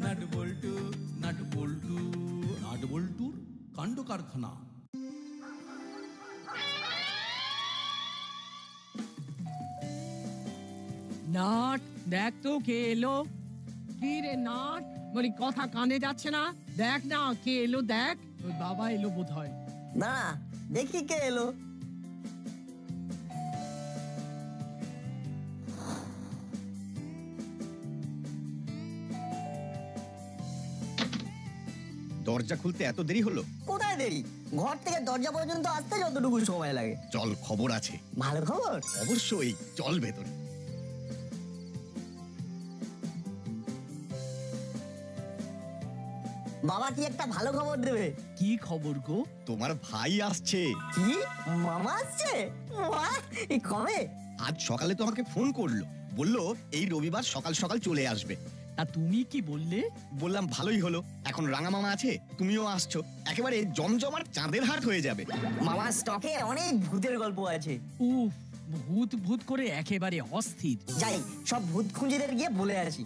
Nut বল্টু nut বল্টু nut বল্টুর কাণ্ড কারখানা। নাট দেখ তো কে এলো। কি রে নাট, বলি কথা কানে যাচ্ছে না? দেখ না কে এলো, দেখ। ওই বাবা এলো বোধ হয়। না দেখি কে এলো। দরজা খুলতে এত দেরি হলো? কোথায় দেরি, ঘর থেকে দরজা পর্যন্ত আসতে যতটুকু সময় লাগে। চল, খবর আছে। ভালো খবর? অবশ্যই, চল ভেতরে। বাবা কি একটা ভালো খবর দেবে। কি খবর গো? তোমার ভাই আসছে। কি, মামা আসছে? বাহ, এই কবে? আজ সকালে তো আমাকে ফোন করলো, বললো এই রবিবার সকাল সকাল চলে আসবে। তা তুমি কি বললে? বললাম ভালোই হলো, এখন রাঙা মামা আছে, তুমিও আসছো, একেবারে জমজমার চাঁদের হাট হয়ে যাবে। মামার স্টকে অনেক ভূতের গল্প আছে। উফ, ভূত ভূত করে একেবারে অস্থির। যাই সব ভূত খুঁজেদের গিয়ে বলে আসি।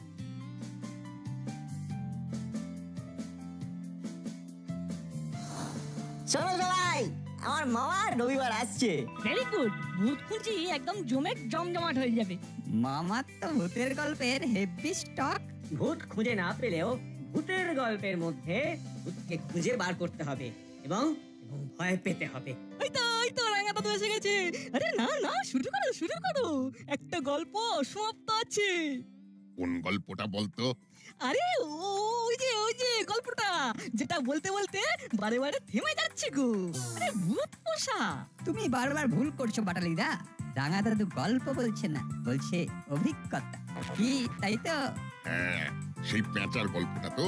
শোনো সবাই, আমার মামা রবিবার আসছে। ভেরি গুড, ভূত খুঁজি একদম জমজমাট হয়ে যাবে। মামার তো ভূতের গল্পের হেভি স্টক। ভূত খুঁজে না পেলেও ভূতের গল্পের মধ্যে ভূতকে খুঁজে বার করতে হবে এবং ভয় পেতে হবে। ওই তো রাঙা দাদু এসে গেছে। আরে না না, শুরু করো, একটা গল্প সমাপ্ত আছে। কোন গল্পটা বলতো? আরে ওই যে গল্পটা যেটা বলতে বলতে বারে বারে থেমে যাচ্ছে গো। আরে ভূত পোষা। তুমি বারবার ভুল করছো বাটালিদা। রাঙা দাদু গল্প বলছে না, বলছে অভিজ্ঞতা। কি তাই তো? হ্যাঁ, সেই পেঁচার গল্পটা তো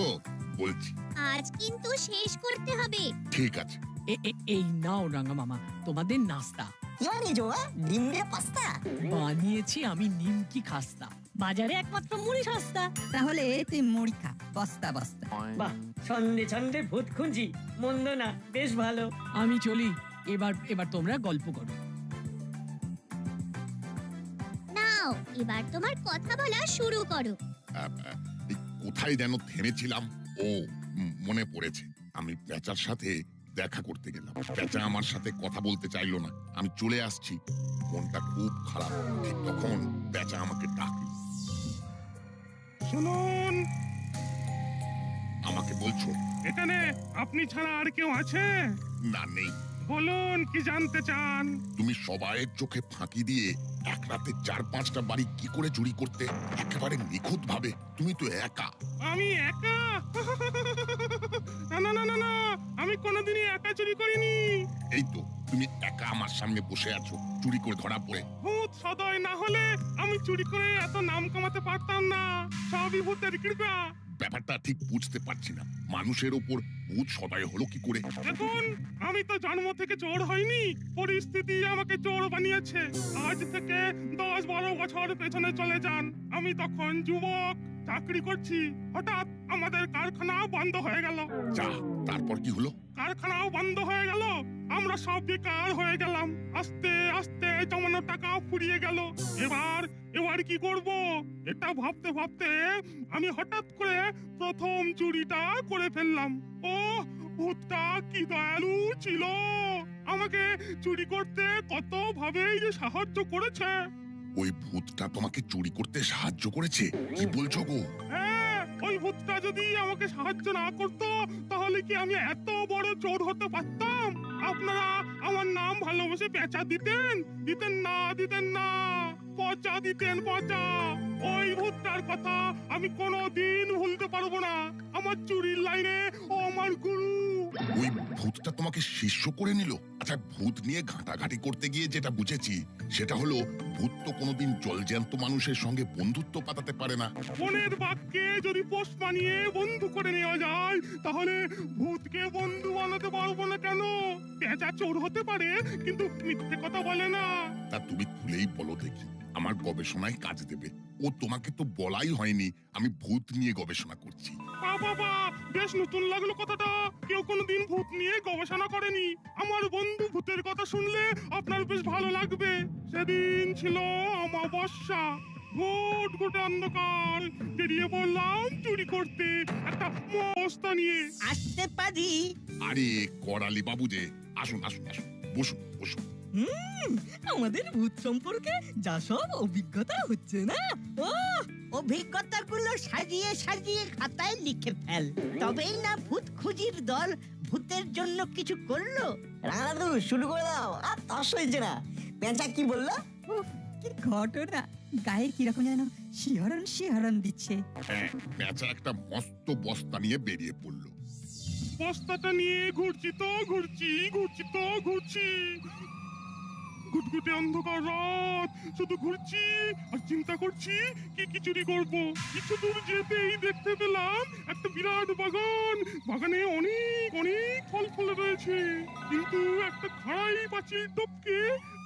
বলছি। আজ কিন্তু শেষ করতে হবে। ঠিক আছে। এই নাও রাঙা মামা, তোমাদের নাস্তা। কি বানিয়েছো মা? ডিম দিয়ে পাস্তা? বানিয়েছি আমি নিমকি খাস্তা। বাজারে একমাত্র মুড়ি সস্তা। তাহলে তুই মুড়ি খা, বস্তা বস্তা। বাহ, ছন্দে ছন্দে ভূত খুঁজি, মন্দ না, বেশ ভালো। আমি চলি, এবার তোমরা গল্প করো। নাও এবার তোমার কথা বলা শুরু করো। এই কোথায় যেন থেমেছিলাম? ও, মনে পড়েছে। আমি পেঁচার সাথে দেখা করতে গেলাম। পেঁচা আমার সাথে কথা বলতে চাইলো না। আমি চলে আসছি, মনটা খুব খারাপ। ঠিক তখন পেঁচা আমাকে ডাকলো। শুনুন, আমাকে বলছো? এখানে আপনি ছাড়া আর কেউ আছে? না, নেই। বলুন কি জানতে চান? তুমি সবাইয়ের চোখে ফাঁকি দিয়ে এক রাতে 4-5টা বাড়ি কি করে চুরি করতে, একেবারে নিখুঁত ভাবে? তুমি তো একা। আমি একা? না না না না না, আমি কোনোদিনই একা চুরি করিনি। এই তো তুমি একা আমার সামনে বসে আছো, চুরি করে ধরা পড়ে। ভূত সদয় না হলে আমি চুরি করে এত নাম কামাতে পারতাম না। সবই ভূতের কৃপা। ব্যাপারটা ঠিক বুঝতে পারছি না, মানুষের ওপর ভূত সদয় হলো কি করে? দেখুন, আমি তো জন্ম থেকে চোর হইনি, পরিস্থিতি আমাকে চোর বানিয়েছে। আজ থেকে 10-12 বছর পেছনে চলে যান। আমি তখন যুবক, চাকরি করছি। হঠাৎ আমাদের কারখানা বন্ধ হয়ে গেল। যা, তারপর কি হলো? কারখানাও বন্ধ হয়ে গেল, আমরা সব বেকার হয়ে গেলাম। আস্তে আস্তে জমানো টাকা ফুরিয়ে গেল। এবার কি করব এটা ভাবতে ভাবতে আমি হঠাৎ করে প্রথম চুরিটা করে ফেললাম। ও, ভূতটা কি দয়ালু ছিল, আমাকে চুরি করতে কত ভাবেই যে সাহায্য করেছে। ওই ভূতটা তোমাকে চুরি করতে সাহায্য করেছে? কি বলছো গো? হ্যাঁ, ওই ভূতটা যদি আমাকে সাহায্য না করতো তাহলে কি আমি এত বড় চোর হতে পারতাম? আপনারা আমার নাম ভালোবেসে পেঁচা দিতেন না, পচা দিতেন, পচা। ওই ভূতটার কথা আমি কোনোদিন ভুলতে পারবো না। আমার চুরির লাইনে ও আমার গুরু। ওই ভূতটা তোমাকে শিষ্য করে নিল? আচ্ছা, ভূত নিয়ে ঘাটাঘাটি করতে গিয়ে যেটা বুঝেছি সেটা হলো, ভূত তো কোনোদিন জলজ্যান্ত মানুষের সঙ্গে বন্ধুত্ব পাতাতে পারে না। মনের বাক্যে যদি পোষ বানিয়ে বন্ধু করে নেওয়া যায়, তাহলে ভূতকে বন্ধু বানাতে পারবো না কেন? পেঁচা চোর হতে পারে, কিন্তু মিথ্যে কথা বলে না। তা তুমি খুলেই বলো দেখি, আমার গবেষণায় কাজ দেবে। ও তোমাকে তো বলাই হয়নি আমি ভূত নিয়ে গবেষণা করছি। বাবা, বেশ নতুন লাগলো কথাটা। কেউ কোনোদিন ভূত নিয়ে গবেষণা করেনি। আমার বন্ধু ভূতের কথা শুনলে আপনার বেশ ভালো লাগবে। সেদিন ছিল অমাবস্যা, ঘুট ঘুট অন্ধকার। বেরিয়ে বললাম চুরি করতে একটা বস্তা নিয়ে। আসতে পারি? আরে করালি বাবু যে, আসুন আসুন আসুন, বসুন বসুন। আমাদের ভূত সম্পর্কে যা সব অভিজ্ঞতা হচ্ছে না, ও অভিজ্ঞতাগুলো সাজিয়ে সাজিয়ে খাতায় লিখে ফেল, তবেই না ভূত খুঁজির দল ভূতের জন্য কিছু করলো। রাঙা দাদু শুরু করে দাও, আর তস হয়েছে না। পেঁচা কি বললো? উফ, কি ঘটনা! গায়ে কিরকম যেন শিহরণ শিহরণ দিচ্ছে। হ্যাঁ, পেঁচা একটা মস্ত বস্তা নিয়ে বেরিয়ে পড়লো। বস্তাটা নিয়ে ঘুরছি তো ঘুরছি, ঘুরছি তো ঘুরছি, গুটগুটে অন্ধকার রাত, শুধু ঘুরছি আর চিন্তা করছি কি কি চুরি করব। কিছু দূর যেতেই দেখতে পেলাম একটা বিরাট বাগান। বাগানে অনেক অনেক ফল ফুল রয়েছে, কিন্তু একটা খাড়াই পাঁচিল টপকে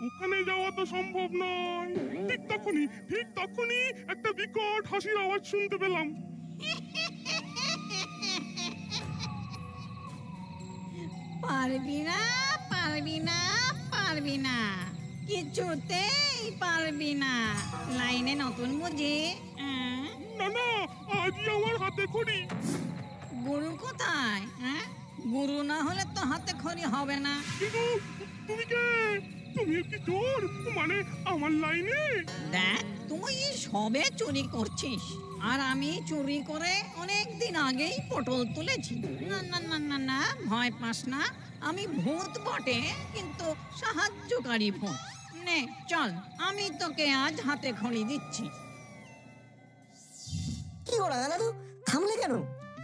ওখানে যাওয়া তো সম্ভব নয়। ঠিক তখনই একটা বিকট হাসির আওয়াজ শুনতে পেলাম। পারবি না, পারবি না, পারবি না, কিছুতেই পারবি না। লাইনে নতুন বুঝি? না না, আজই আমার হাতে খড়ি। গুরু কোথায়? গুরু না হলে তো হাতে খড়ি হবে না। কিন্তু তুমি কে? তুমি কি চোর? মানে আমার লাইনে? দেখ, তুই সবে চুরি করছিস, আর আমি চুরি করে অনেক দিন আগেই পটল তুলেছি। না না না না না, ভয় পাস না, আমি ভূত বটে, কিন্তু সাহায্যকারী ভূত। নে চল, আমি তোকে আজ হাতে খড়ি দিচ্ছি। কি গো রাঙা দাদু, থামলে কেন?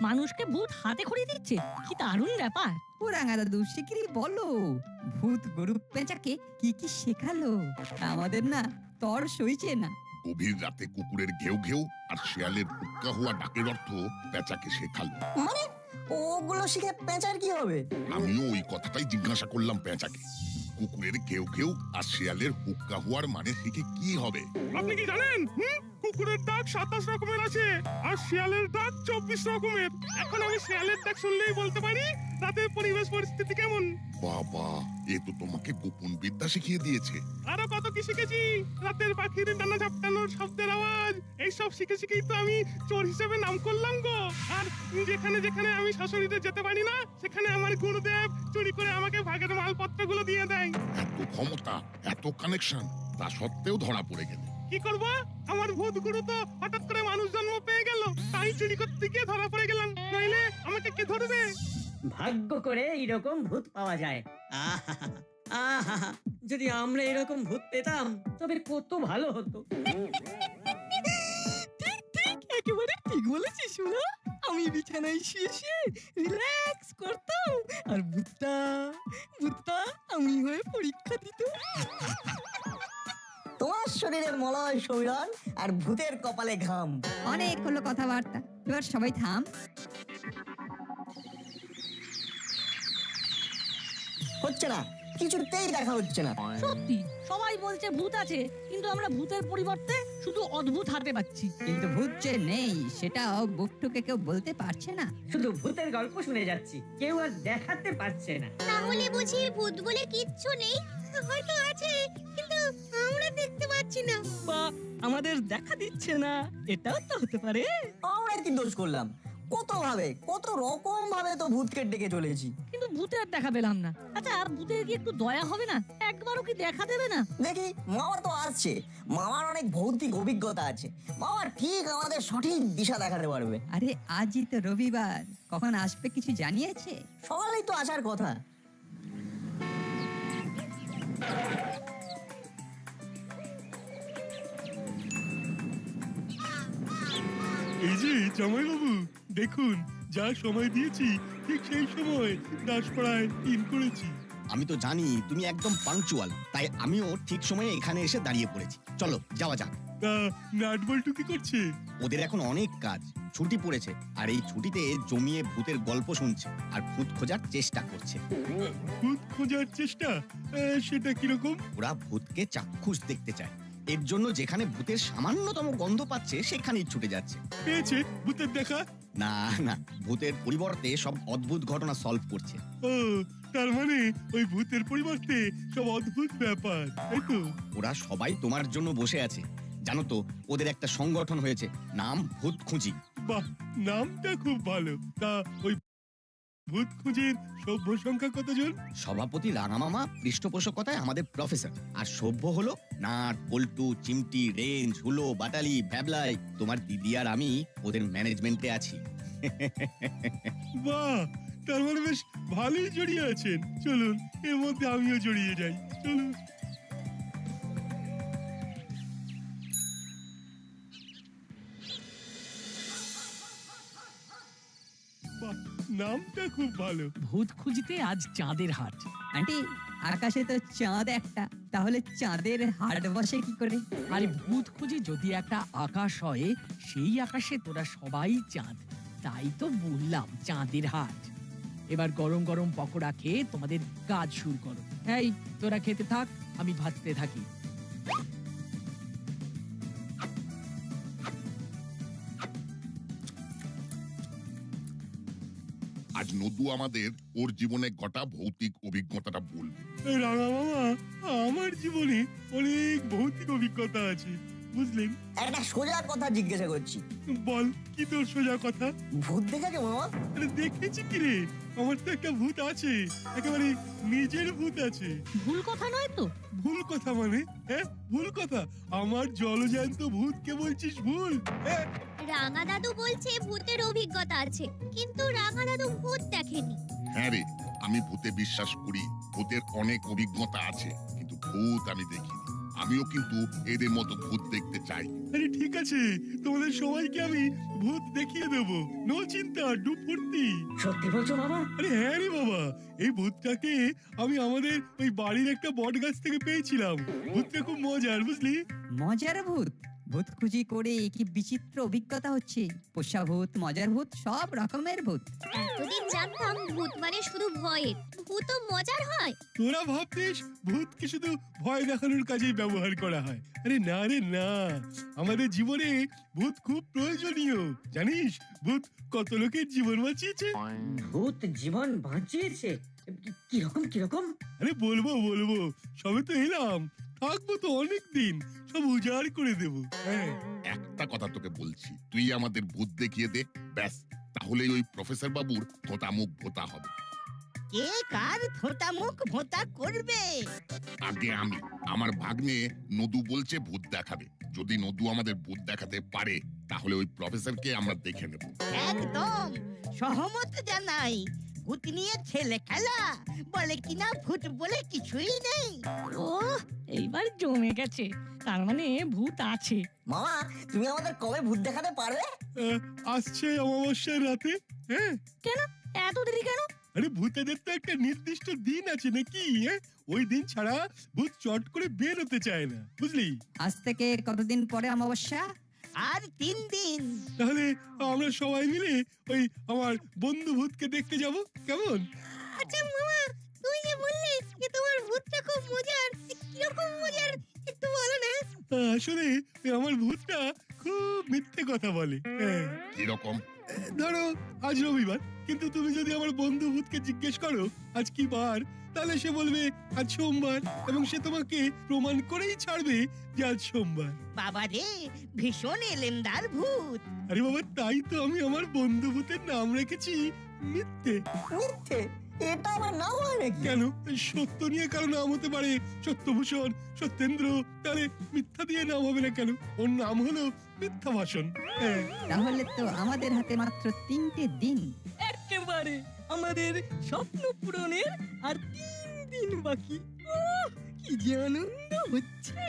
মানুষকে ভূত হাতে খড়ি দিচ্ছে, কি দারুণ ব্যাপার। ও রাঙা দাদু, শিগগিরই বলো, ভূত গরু পেঁচাকে কি কি শেখালো? আমাদের না তর সইছে না। গভীর রাতে কুকুরের ঘেউ ঘেউ আর শেয়ালের হুক্কা হওয়া ডাকের অর্থ পেঁচাকে শেখালো। মানে ওগুলো শিখে পেঁচার কি হবে? আমিও ওই কথাটাই জিজ্ঞাসা করলাম পেঁচাকে। কুকুরের ঘেউ ঘেউ আর শেয়ালের হুক্কা হওয়ার মানে শিখে কি হবে? আপনি কি জানেন? কুকুরের ডাক 27 রকমের আছে, আর শিয়ালের ডাক 24 রকমের। এখন আমি শিয়ালের ডাক শুনলেই বলতে পারি রাতের পরিবেশ পরিস্থিতি কেমন। বাবা, এ তো তোমাকে গোপন বিদ্যা শিখিয়ে দিয়েছে। আরো কত কি শিখেছি, রাতের পাখির ডানা ঝাপটানোর শব্দের আওয়াজ, এইসব শিখে শিখেই তো আমি চোর হিসেবে নাম করলাম গো। আর যেখানে যেখানে আমি শাশুড়িতে যেতে পারি না, সেখানে আমার গুরুদেব চুরি করে আমাকে ভাগের মালপত্রগুলো দিয়ে দেয়। এত ক্ষমতা, এত কানেকশন, তা সত্ত্বেও ধরা পড়ে গেলে। কি করব? আমার ভূত গুরু তো হঠাৎ করে মানুষ জন্ম পেয়ে গেল, তাই চুরি করতে গিয়ে ধরা পড়ে গেলাম, নইলে আমাকে কে ধরবে? ভাগ্য করে এরকম ভূত পাওয়া যায়। আহা আহা, যদি আমরা এরকম ভূত পেতাম তবে কত ভালো হতো। ঠিক একেবারে ঠিক বলেছিস শোনা। আমি বিছানায় শুয়ে শুয়ে রিল্যাক্স করতাম, আর ভূতটা আমি হয়ে পরীক্ষা দিত। তোমার শরীরে মলয় শরীরন আর ভূতের কপালে ঘাম। অনেক হলো কথাবার্তা, এবার সবাই থাম। হচ্ছে না, কিছুতেই দেখা হচ্ছে না। সত্যি সবাই বলছে ভূত আছে, কিন্তু আমরা ভূতের পরিবর্তে শুধু অদ্ভুত হাতে পাচ্ছি। কিন্তু ভূত যে নেই সেটাও বুকটুকে কেউ বলতে পারছে না। শুধু ভূতের গল্প শুনে যাচ্ছি, কেউ আর দেখাতে পারছে না। তাহলে বুঝি ভূত বলে কিচ্ছু নেই? হয়তো আছে, কিন্তু আমরা দেখতে পাচ্ছি না। বা আমাদের দেখা দিচ্ছে না, এটাও তো হতে পারে। আমরা কি দোষ করলাম? কত রকম ভাবে তো ভূতকে ডেকে চলেছি, কিন্তু ভূতের দেখা পেলাম না। আচ্ছা, ভূতের কি একটু দয়া হবে না? একবারও কি দেখা দেবে না? দেখি, মামা তো আসছে, মামার অনেক ভৌতিক অভিজ্ঞতা আছে, মামা ঠিক আমাদের সঠিক দিশা দেখাতে পারবে। আরে আজই তো রবিবার, কখন আসবে কিছু জানিয়েছে? সকালেই তো আসার কথা। এই যে জামাইবাবু, দেখুন যা সময় দিয়েছি ঠিক সেই সময় দাসপাড়ায় ইন করেছি। আমি তো জানি তুমি একদম পাংচুয়াল, তাই আমিও ঠিক সময়ে এখানে এসে দাঁড়িয়ে পড়েছি। চলো যাওয়া যাক। তা নাটবল্টু কি করছে? ওদের এখন অনেক কাজ, ছুটি পড়েছে, আর এই ছুটিতে জমিয়ে ভূতের গল্প শুনছে আর ভূত খোঁজার চেষ্টা করছে। ভূত খোঁজার চেষ্টা? সেটা কিরকম? ওরা ভূতকে চাক্ষুষ দেখতে চায়, এর জন্য যেখানে ভূতের সামান্যতম গন্ধ পাচ্ছে সেখানেই ছুটে যাচ্ছে। পেয়েছে ভূতের দেখা? না না, ভূতের পরিবর্তে সব অদ্ভুত ঘটনা সলভ করছে। ও, তার মানে ওই ভূতের পরিবর্তে সব অদ্ভুত ব্যাপার, তাই তো? ওরা সবাই তোমার জন্য বসে আছে। জানো তো, ওদের একটা সংগঠন হয়েছে, নাম ভূত খুঁজি। বাহ, নামটা খুব ভালো। তা ওই ভূত খুঁজির সভ্য সংখ্যা কতজন? সভাপতি রাঙামামা পৃষ্ঠপোষকতায় আমাদের প্রফেসর, আর সভ্য হলো নাট, পল্টু, চিমটি, রেঞ্জ, হুলো, বাটালি, ভ্যাবলাই। তোমার দিদি আর আমি ওদের ম্যানেজমেন্টে আছি। বাহ, তার মানে বেশ ভালোই জড়িয়ে আছেন। চলুন এর মধ্যে আমিও জড়িয়ে যাই, চলুন। বাহ, নামটা খুব ভালো। ভূত খুঁজিতে আজ চাঁদের হাট। আন্টি, আকাশে তো চাঁদ একটা, তাহলে চাঁদের হাট বসে কি করে? আরে ভূত খুঁজি যদি একটা আকাশ হয়, সেই আকাশে তোরা সবাই চাঁদ। তাই তো বললাম চাঁদের হাট। এবার গরম গরম পকোড়া খেয়ে তোমাদের কাজ শুরু করো। এই তোরা খেতে থাক, আমি ভাজতে থাকি। আজ নদু আমাদের ওর জীবনে ঘটা ভৌতিক অভিজ্ঞতাটা বলবে। রাঙা মামা, আমার জীবনে অনেক ভৌতিক অভিজ্ঞতা আছে, বুঝলেন? একটা সোজা কথা জিজ্ঞাসা করছি, বল, কি তোর সোজা কথা? ভূত দেখেছো মামা? আরে দেখেছি কি রে, আমার তো একটা ভূত আছে, একেবারে নিজের ভূত আছে। ভুল কথা নয় তো? ভুল কথা মানে? হ্যাঁ, ভুল কথা? আমার জলজ্যান্ত ভূতকে বলছিস ভুল? হ্যাঁ, রাঙা দাদু বলছে ভূতের অভিজ্ঞতা আছে, কিন্তু রাঙা দাদু ভূত দেখেনি। হ্যাঁ রে, আমি ভূতে বিশ্বাস করি, ভূতের অনেক অভিজ্ঞতা আছে, কিন্তু ভূত আমি দেখিনি। আমিও কিন্তু এদের মতো ভূত দেখতে চাই। আরে ঠিক আছে, তোমাদের সবাইকে আমি ভূত দেখিয়ে দেবো, নো চিন্তা, ডু ফুর্তি। সত্যি বলছো বাবা? আরে হ্যাঁ রে বাবা, এই ভূতটাকে আমি আমাদের ওই বাড়ির একটা বট গাছ থেকে পেয়েছিলাম। ভূতটা খুব মজার, বুঝলি? মজার ভূত? ভূত খুঁজি করে কি বিচিত্র অভিজ্ঞতা হচ্ছে। পোষা ভূত, মজার ভূত, সব রকমের ভূত। এতদিন জানতাম ভূত মানে শুধু ভয়ের, ভূতও মজার হয়। তোরা ভাবতিস ভূতকে শুধু ভয় দেখানোর কাজেই ব্যবহার করা হয়। আরে না রে না, আমাদের জীবনে ভূত খুব প্রয়োজনীয়। জানিস ভূত কত লোকের জীবন বাঁচিয়েছে? ভূত জীবন বাঁচিয়েছে? কিরকম কিরকম? আরে বলবো বলবো, সবে তো এলাম, থাকবো তো অনেক দিন, সব উজাড় করে দেবো। হ্যাঁ, একটা কথা তোকে বলছি, তুই আমাদের ভূত দেখিয়ে দে, ব্যাস, তাহলেই ওই প্রফেসর বাবুর থোতা মুখ ভোতা হবে। কে কার থোতা মুখ ভোতা করবে? আগে আমি। আমার ভাগ্নে নদু বলছে ভূত দেখাবে। যদি নদু আমাদের ভূত দেখাতে পারে, তাহলে ওই প্রফেসরকে আমরা দেখে নেব। একদম সহমত জানাই। ভূত নিয়ে ছেলে খেলা, বলে কিনা ভূত বলে কিছুই নেই। ও, এইবার জমে গেছে। তার মানে ভূত আছে। মামা, তুমি আমাদের কবে ভূত দেখাতে পারবে? আসছে অমাবস্যার রাতে। হ্যাঁ, কেন এত দেরি কেন? আরে ভূতেদের তো একটা নির্দিষ্ট দিন আছে নাকি? ওই দিন ছাড়া ভূত চট করে বের হতে চায় না, বুঝলি? আজ থেকে কতদিন পরে অমাবস্যা? আর 3 দিন। তাহলে আমরা সবাই মিলে ওই আমার বন্ধু ভূতকে দেখতে যাব, কেমন? আচ্ছা মামা, তুই যে বললি যে তোমার ভূতটা খুব মজার, কিরকম মজার একটু বলো না। আসলে আমার ভূতটা খুব মিথ্যে কথা বলে। হ্যাঁ, কিরকম? ধরো আজ রবিবার, কিন্তু তুমি যদি আমার বন্ধু ভূতকে জিজ্ঞেস করো আজ কি বার, তাহলে সে বলবে আজ সোমবার, এবং সে তোমাকে প্রমাণ করেই ছাড়বে যে আজ সোমবার। বাবা রে, ভীষণ এলেমদার ভূত। আরে বাবা, তাই তো আমি আমার বন্ধু ভূতের নাম রেখেছি মিথ্যে। মিথ্যে? এটা আমার নাম হয় নাকি? কেন? সত্য নিয়ে কারো নাম হতে পারে, সত্যভূষণ, সত্যেন্দ্র, তাহলে মিথ্যা দিয়ে নাম হবে না কেন? ওর নাম হলো মিথ্যা ভাষণ। হ্যাঁ, তাহলে তো আমাদের হাতে মাত্র 3টে দিন। একেবারে আমাদের স্বপ্ন পূরণের আর 3 দিন বাকি। ওহ, কি যে আনন্দ হচ্ছে।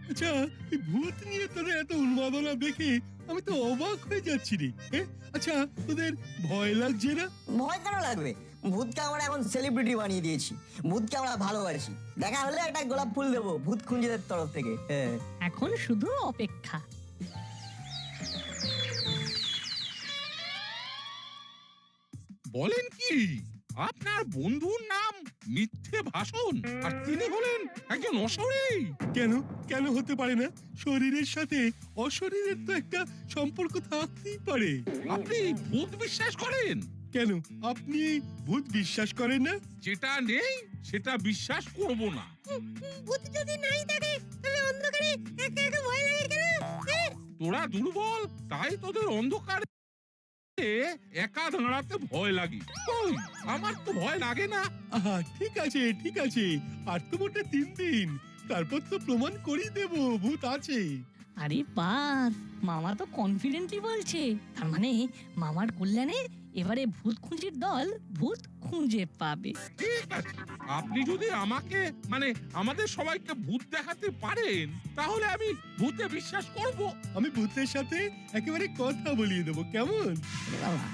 আচ্ছা, এই ভূত নিয়ে তোদের এত উন্মাদনা দেখে আমি তো অবাক হয়ে যাচ্ছি রে। আচ্ছা, তোদের ভয় লাগছে না? ভয় কেন লাগবে? ভূতকে আমরা এখন সেলিব্রিটি বানিয়ে দিয়েছি। ভূতকে আমরা ভালোবাসি। দেখা হলে একটা গোলাপ ফুল দেবো ভূত খুঁজিদের তরফ থেকে। হ্যাঁ, এখন শুধু অপেক্ষা। বলেন কি, আপনার বন্ধুর নাম মিথ্যে ভাষণ, আর তিনি হলেন একজন অশরীরী? কেন কেন হতে পারে না? শরীরের সাথে অশরীরের তো একটা সম্পর্ক থাকতেই পারে। আপনি ভূত বিশ্বাস করেন? কেন, আপনি ভূত বিশ্বাস করেন না? যেটা নেই সেটা বিশ্বাস করব না। ভূত যদি নাই থাকে তাহলে অন্ধকারে একা একা ভয় লাগে কেন? তোরা দুর্বল, তাই তোদের অন্ধকারে আমাকে একা দাঁড়াতে ভয় লাগে। কই, আমার তো ভয় লাগে না। আহা, ঠিক আছে আর তো মোটে 3 দিন, তারপর তো প্রমাণ করেই দেব ভূত আছে। আরে বাস, মামা তো কনফিডেন্টলি বলছে, তার মানে মামার কল্যাণে এবারে ভূত খুঁজির দল ভূত খুঁজে পাবে। ঠিক আছে, আপনি যদি আমাকে মানে আমাদের সবাইকে ভূত দেখাতে পারেন তাহলে আমি ভূতে বিশ্বাস করব। আমি ভূতের সাথে একেবারে কথা বলিয়ে দেবো, কেমন? এ বাবা,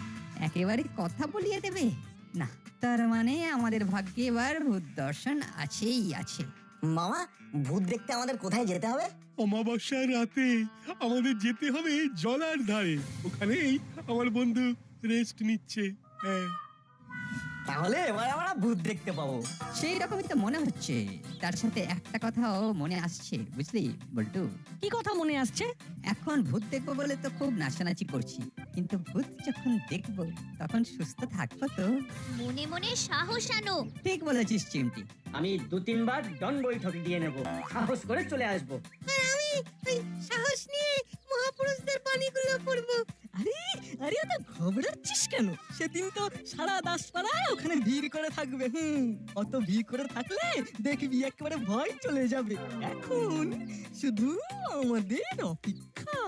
একেবারে কথা বলিয়ে দেবে না? তার মানে আমাদের ভাগ্যে এবার ভূত দর্শন আছেই আছে। মামা, ভূত দেখতে আমাদের কোথায় যেতে হবে? অমাবস্যার রাতে আমাদের যেতে হবে জলার ধারে, ওখানেই আমার বন্ধু রেস্ট নিচ্ছে। হ্যাঁ, তাহলে এবার আমরা ভূত দেখতে পাবো। সেই রকমই তো মনে হচ্ছে। তার সাথে একটা কথাও মনে আসছে, বুঝলি বল্টু? কি কথা মনে আসছে? এখন ভূত দেখবো বলে তো খুব নাচানাচি করছি, কিন্তু ভূত যখন দেখবো তখন সুস্থ থাকবো তো। মনে মনে সাহস আনো। ঠিক বলেছিস চিমটি। আমি 2-3 বার ডন বৈঠক দিয়ে নেব, সাহস করে চলে আসবো। আর আমি ওই সাহস নিয়ে মহাপুরুষদের বাণীগুলো পড়বো। আরে তো ঘবড়াচ্ছিস কেন? সেদিন তো সারা দাসপাড়া ওখানে ভিড় করে থাকবে। অত ভিড় করে থাকলে দেখবি একেবারে ভয় চলে যাবে। এখন শুধু আমাদের অপেক্ষা।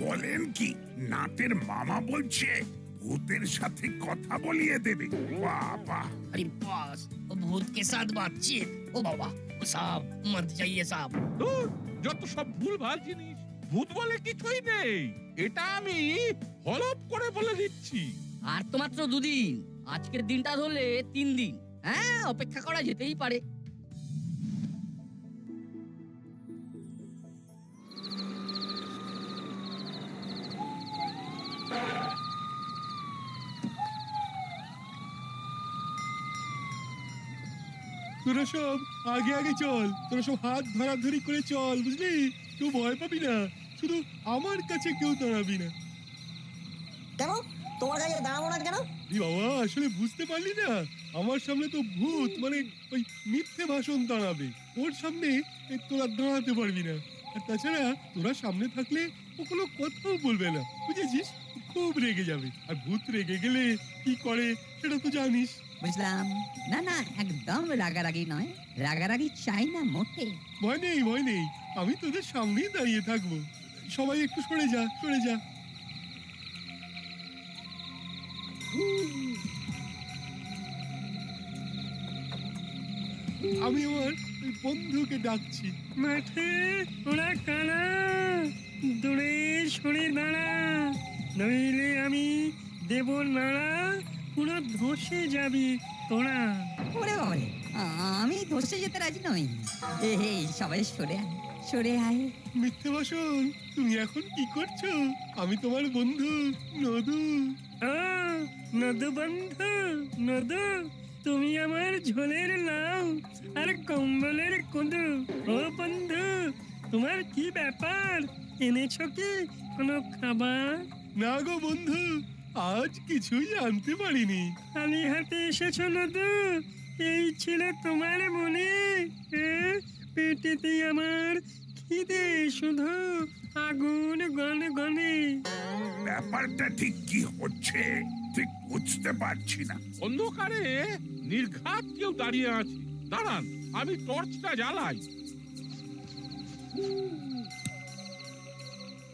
বলেন কি, নাটের মামা বলছে ভূতের সাথে কথা বলিয়ে দেবে? বাবা, अरे बॉस, वो भूत के साथ बातचीत। ओ बाबा, ओ साहब मत जाइए साहब। ধুর, যত সব ভুলভাল জিনিস। ভূত বলে কিছুই নেই, এটা আমি হলপ করে বলে দিচ্ছি। আর তো মাত্র 2 দিন, আজকের দিনটা ধরলে 3 দিন। হ্যাঁ, অপেক্ষা করা যেতেই পারে। তোরা সব আগে আগে চল, তোরা সব হাত ধরাধরি করে চল, বুঝলি? কেউ ভয় পাবি না, শুধু আমার কাছে কেউ দাঁড়াবি না। কেন তোমার কাছে দাঁড়াবো না কেন? এই বাবা, আসলে বুঝতে পারলি না? আমার সামনে তো ভূত মানে ওই মিথ্যে ভাষণ দাঁড়াবে, ওর সামনে তোরা দাঁড়াতে পারবি না। আর তাছাড়া তোরা সামনে থাকলে ও কোনো কথাও বলবে না, বুঝেছিস? খুব রেগে যাবে, আর ভূত রেগে গেলে কি করে সেটা তো জানিস। বুঝলাম। না না, একদম রাগারাগি নয়, রাগারাগি চাই না মোটে। ভয় নেই, আমি তোদের সামনেই দাঁড়িয়ে থাকবো। সবাই একটু সরে যা, সরে যা। আমি আমার ওই বন্ধুকে ডাকছি। মাঠে ওরা কানা, দূরে সরে দাঁড়া, নইলে আমি দেব নাড়া, পুরো ধসে যাবি তোরা। ওরে বাবারে, আমি ধসে যেতে রাজি নই। এই সবাই সরে আয়, সরে আয়। মিথ্যে ভাষণ, তুমি এখন কি করছো? আমি তোমার বন্ধু নদু। নদু বন্ধু, নদু তুমি আমার ঝোলের লাউ আর কম্বলের কুঁদু। ও বন্ধু, তোমার কি ব্যাপার? এনেছো কি কোনো খাবার? না গো বন্ধু, আজ কিছুই আনতে পারিনি। খালি হাতে এসেছো নদু? এই ছিল তোমার মনে? পেটেতে আমার খিদে শুধু আগুন গনে। ব্যাপারটা ঠিক কি হচ্ছে ঠিক বুঝতে পারছি না। অন্ধকারে নির্ঘাত কেউ দাঁড়িয়ে আছে। দাঁড়ান, আমি টর্চটা জ্বালাই।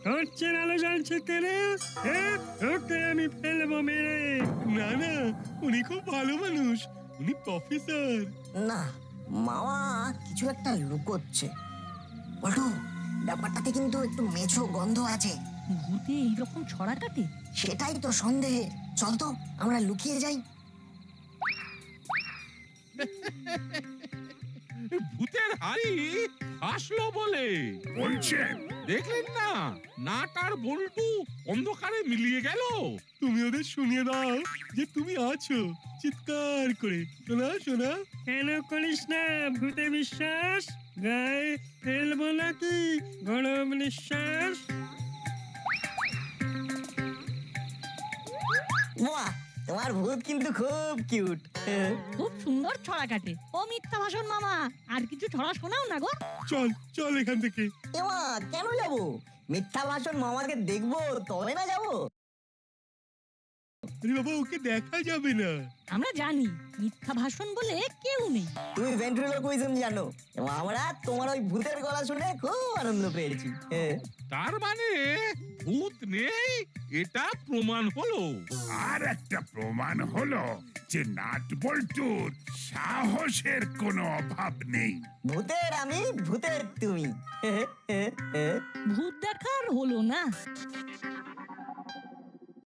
টর্চের আলো জ্বলছে কেন? ওকে আমি ফেলবো মেরে। না না, উনি খুব ভালো মানুষ, উনি প্রফেসর। না, মামা কিছু একটা লুকোচ্ছে। বলটু, ব্যাপারটাতে কিন্তু একটু মেছো গন্ধ আছে। ভূতে এইরকম ছড়া কাটে? সেটাই তো সন্দেহ। চল তো আমরা লুকিয়ে যাই। ভূতের হাড়ি আসলো বলে বলছেন? দেখলেন না, নাট আর বল্টু অন্ধকারে মিলিয়ে গেল। তুমি ওদের শুনিয়ে দাও যে তুমি আছো, চিৎকার করে। শোনা শোনা। কেন করিস না ভূতে বিশ্বাস? গায়ে ফেলবো নাকি গরম নিঃশ্বাস? বাহ, তোমার ভূত কিন্তু খুব কিউট। খুব সুন্দর ছড়া কাটে। ও মিথ্যা ভাষণ মামা, আর কিছু ছড়া শোনাও না গো। চল চল এখান থেকে। এমা, কেন যাব? মিথ্যা ভাষণ মামাকে দেখবো তবে না যাব। বাবা ওকে দেখা যাবে না। আমরা জানি মিথ্যা ভাষণ বলে কেউ নেই। তুমি ভেন্ট্রিলোকুইজম জানো, এবং আমরা তোমার ওই ভূতের গলা শুনে খুব আনন্দ পেয়েছি। তার মানে ভূত নেই, এটা প্রমাণ হলো। আর একটা প্রমাণ হলো যে নাট বল্টুর সাহসের কোনো অভাব নেই। ভূতের আমি, ভূতের তুমি। ভূত দেখার হলো না।